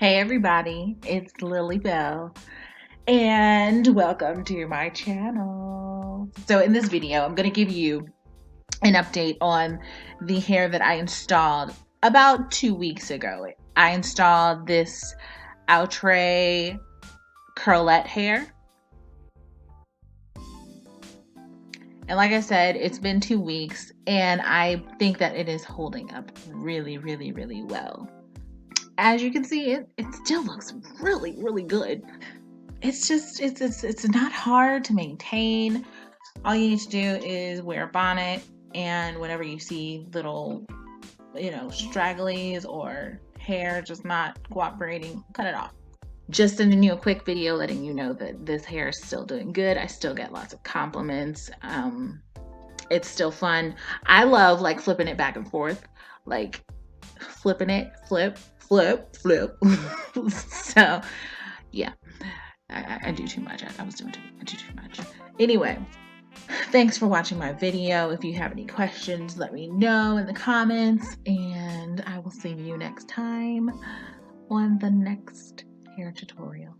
Hey everybody, it's Lily Bell and welcome to my channel. So in this video, I'm going to give you an update on the hair that I installed about 2 weeks ago. I installed this Outre Curlette hair. And like I said, it's been 2 weeks and I think that it is holding up really well. As you can see, it still looks really good. It's not hard to maintain. All you need to do is wear a bonnet, and whenever you see little, stragglies or hair just not cooperating, cut it off. Just sending you a quick video letting you know that this hair is still doing good. I still get lots of compliments. It's still fun. I love like flipping it back and forth, like flipping it, flip. So yeah, I do too much. I do too much. Anyway, thanks for watching my video. If you have any questions, let me know in the comments, and I will see you next time on the next hair tutorial.